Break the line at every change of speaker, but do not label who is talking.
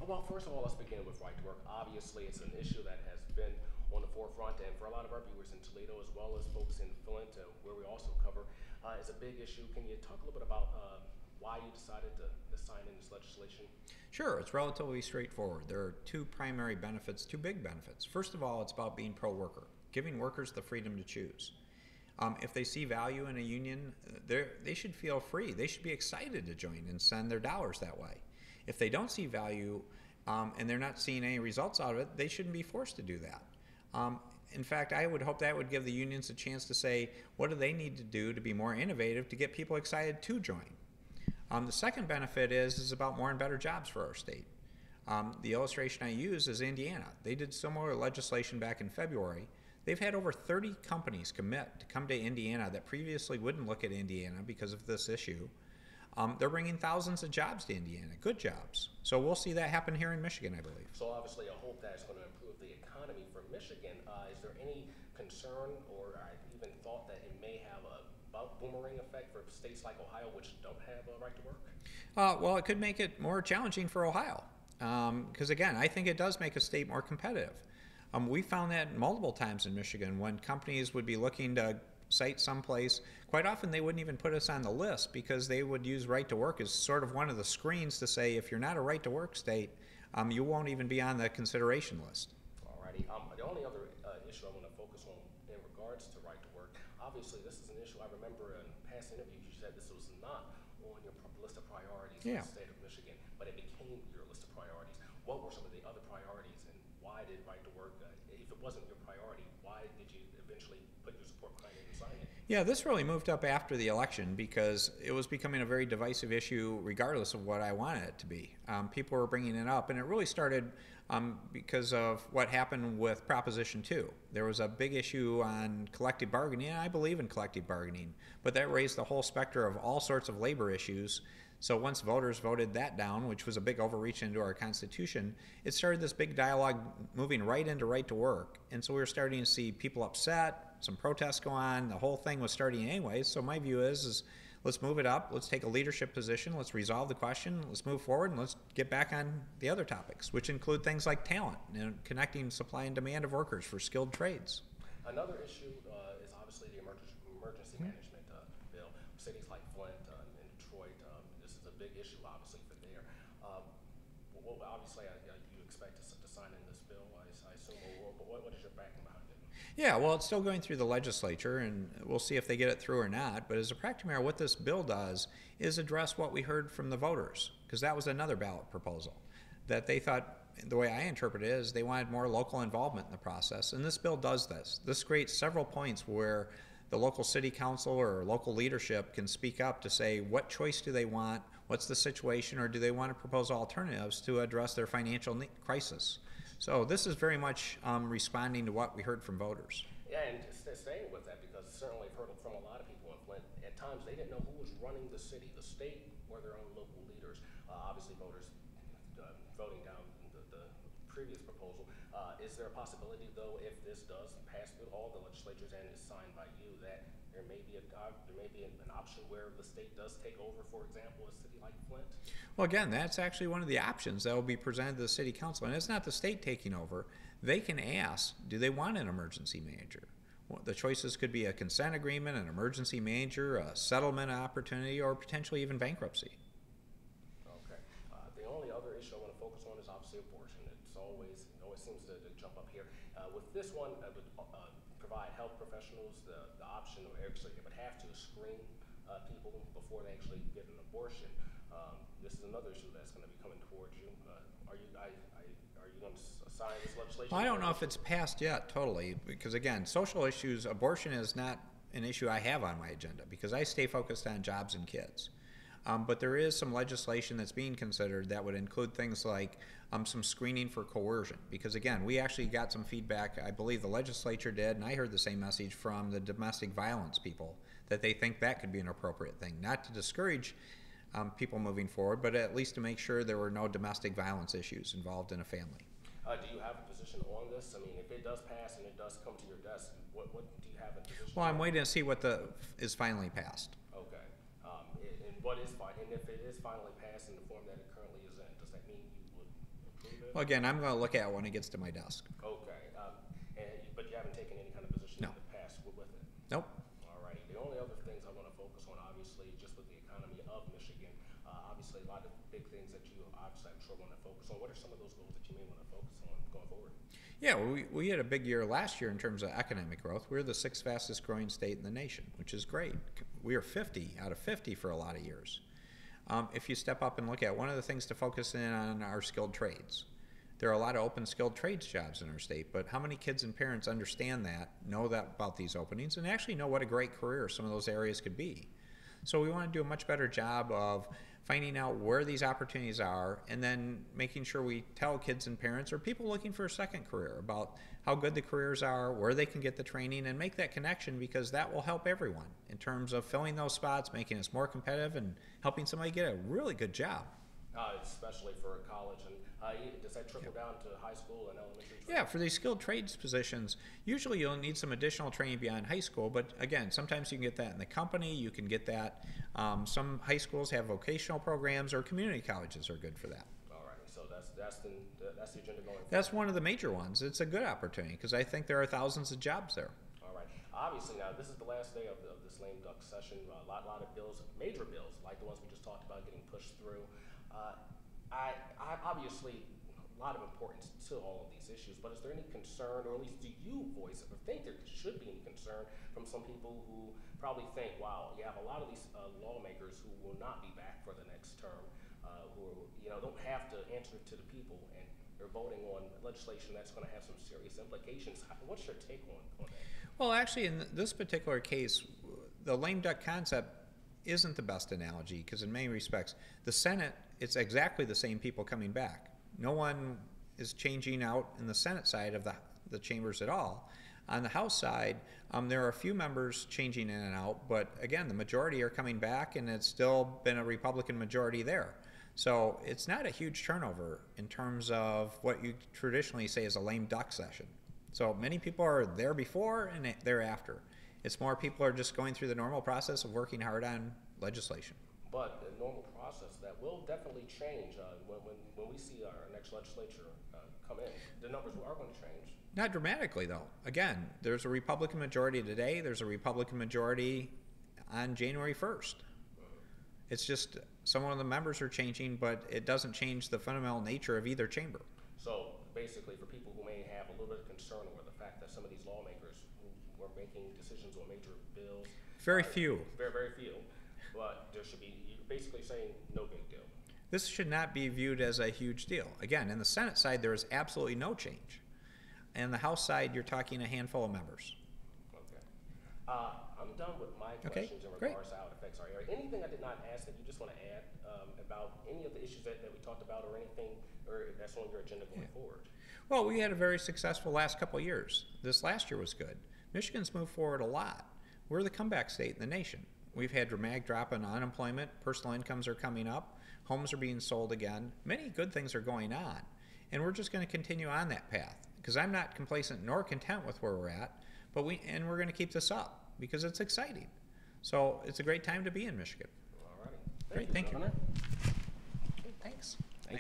Well, first of all, let's begin with right to work. Obviously, it's an issue that has been on the forefront, and for a lot of our viewers in Toledo, as well as folks in Flint, where we also cover, it's a big issue. Can you talk a little bit about why you decided to sign in this legislation?
Sure, it's relatively straightforward. There are two primary benefits, two big benefits. First of all, it's about being pro worker, giving workers the freedom to choose. If they see value in a union, they should feel free. They should be excited to join and send their dollars that way. If they don't see value and they're not seeing any results out of it, they shouldn't be forced to do that. In fact, I would hope that would give the unions a chance to say, what do they need to do to be more innovative to get people excited to join? The second benefit is about more and better jobs for our state. The illustration I use is Indiana. They did similar legislation back in February. They've had over 30 companies commit to come to Indiana that previously wouldn't look at Indiana because of this issue. They're bringing thousands of jobs to Indiana, good jobs. So we'll see that happen here in Michigan, I believe.
So obviously, I hope that's going to improve the economy for Michigan. Is there any concern or even thought that it may have a boomerang effect for states like Ohio, which don't have a right to work?
Well, it could make it more challenging for Ohio. Because again, I think it does make a state more competitive. We found that multiple times in Michigan when companies would be looking to site someplace. Quite often they wouldn't even put us on the list because they would use right to work as sort of one of the screens to say if you're not a right to work state, you won't even be on the consideration list.
Alrighty. The only other issue I want to focus on in regards to right to work, obviously this is an issue I remember in past interviews you said this was not on your list of priorities in the state of Michigan, but it became your list of priorities. What were some of the other priorities and why did right to work, if it wasn't your priority, why did you eventually put your support behind it and sign it?
Yeah, this really moved up after the election because it was becoming a very divisive issue regardless of what I wanted it to be. People were bringing it up, and it really started because of what happened with Proposition 2. There was a big issue on collective bargaining, and I believe in collective bargaining, but that raised the whole specter of all sorts of labor issues. So once voters voted that down, which was a big overreach into our Constitution, it started this big dialogue moving right into right to work. And so we were starting to see people upset, some protests go on, the whole thing was starting anyways. So my view is let's move it up, let's take a leadership position, let's resolve the question, let's move forward, and let's get back on the other topics, which include things like talent and connecting supply and demand of workers for skilled trades.
Another issue is obviously the emergency management bill. Cities like Flint and Detroit, this is a big issue obviously for there. Well, obviously you expect to sign in this bill, I assume, but what is your background behind it?
Yeah, well, it's still going through the legislature, and we'll see if they get it through or not. But as a practical matter, what this bill does is address what we heard from the voters, because that was another ballot proposal that they thought, the way I interpret it is, they wanted more local involvement in the process, and this bill does this. This creates several points where the local city council or local leadership can speak up to say what choice do they want, what's the situation, or do they want to propose alternatives to address their financial crisis. So this is very much responding to what we heard from voters.
Yeah, and staying with that, because certainly I've heard from a lot of people in Flint, at times they didn't know who was running the city, the state, or their own local leaders. Obviously voters voting down the previous proposal. Is there a possibility, though, if this does pass through all the legislatures and is signed by you, that there may be an option where the state does take over, for example, a city like Flint?
Well, again, that's actually one of the options that will be presented to the city council, and it's not the state taking over. They can ask, do they want an emergency manager? Well, the choices could be a consent agreement, an emergency manager, a settlement opportunity, or potentially even bankruptcy.
Okay. The only other issue I want to focus on is obviously abortion. It always seems to jump up here. With this one, it would provide health professionals the option, or actually they would have to screen people before they actually get an abortion. This is another issue that's going to be coming towards you. Are you going to sign this legislation?
Well, I don't know if it's passed yet totally, because again, social issues, abortion is not an issue I have on my agenda because I stay focused on jobs and kids. But there is some legislation that's being considered that would include things like some screening for coercion. Because again, we actually got some feedback, I believe the legislature did, and I heard the same message from the domestic violence people, that they think that could be an appropriate thing. Not to discourage people moving forward, but at least to make sure there were no domestic violence issues involved in a family.
Do you have a position on this? I mean, if it does pass and it does come to your desk, what do you have a position
Well, I'm
on?
waiting to see what is finally passed.
Okay. And what is fine, and if it is finally passed in the form that that it currently is in, does that mean you would approve it?
Well, again, I'm going to look at it when it gets to my desk.
Okay, but you haven't taken any kind of position
No.
in the past with it?
Nope.
Alrighty, the only other things I want to focus on, obviously, just with the economy of Michigan, obviously a lot of big things that you obviously I'm sure want to focus on. What are some of those goals that you may want to focus on going forward?
Yeah, we had a big year last year in terms of economic growth. We're the 6th fastest growing state in the nation, which is great. We are 50 out of 50 for a lot of years. If you step up and look at one of the things to focus in on are skilled trades. There are a lot of open skilled trades jobs in our state, but how many kids and parents understand that, know that about these openings, and actually know what a great career some of those areas could be? So we want to do a much better job of finding out where these opportunities are and then making sure we tell kids and parents or people looking for a second career about how good the careers are, where they can get the training, and make that connection, because that will help everyone in terms of filling those spots, making us more competitive, and helping somebody get a really good job.
Especially for college, and does that trickle down to high school and elementary training?
Yeah, for these skilled trades positions, usually you'll need some additional training beyond high school, but again, sometimes you can get that in the company, you can get that, some high schools have vocational programs, or community colleges are good for that.
Alrighty, so that's the agenda going forward.
That's one of the major ones. It's a good opportunity, because I think there are thousands of jobs there.
Alright, obviously now, this is the last day of this lame duck session. A lot of bills, major bills, like the ones we just talked about, getting pushed through. I obviously a lot of importance to all of these issues, but is there any concern, or at least do you voice or think there should be any concern from some people who probably think, wow, you have a lot of these lawmakers who will not be back for the next term, who don't have to answer to the people, and they're voting on legislation that's going to have some serious implications. What's your take on that?
Well, actually, in this particular case, the lame duck concept isn't the best analogy, because in many respects, the Senate, it's exactly the same people coming back. No one is changing out in the Senate side of the chambers at all. On the House side, there are a few members changing in and out, but again, the majority are coming back, and it's still been a Republican majority there. So it's not a huge turnover in terms of what you traditionally say is a lame duck session. So many people are there before and thereafter. It's more people are just going through the normal process of working hard on legislation.
But the normal process that will definitely change when we see our next legislature come in. The numbers are going to change.
Not dramatically, though. Again, there's a Republican majority today. There's a Republican majority on January 1st. It's just some of the members are changing, but it doesn't change the fundamental nature of either chamber.
So basically, for people who may have a little bit of concern over the fact that some of these lawmakers who were making decisions on major bills,
very few.
Very few. But there should be, you're basically saying no big deal.
This should not be viewed as a huge deal. Again, in the Senate side, there is absolutely no change. And the House side, you're talking a handful of members.
Okay. I'm done with my questions in regards to how it affects our area. Anything I did not ask that you just want to add about any of the issues that we talked about, or anything, or that's on your agenda going forward?
Well, we had a very successful last couple of years. This last year was good. Michigan's moved forward a lot. We're the comeback state in the nation. We've had dramatic drop in unemployment, personal incomes are coming up, homes are being sold again. Many good things are going on, and we're just going to continue on that path, because I'm not complacent nor content with where we're at, but we're going to keep this up because it's exciting. So it's a great time to be in Michigan.
All righty.
Great, thank you.
Governor.
Thanks.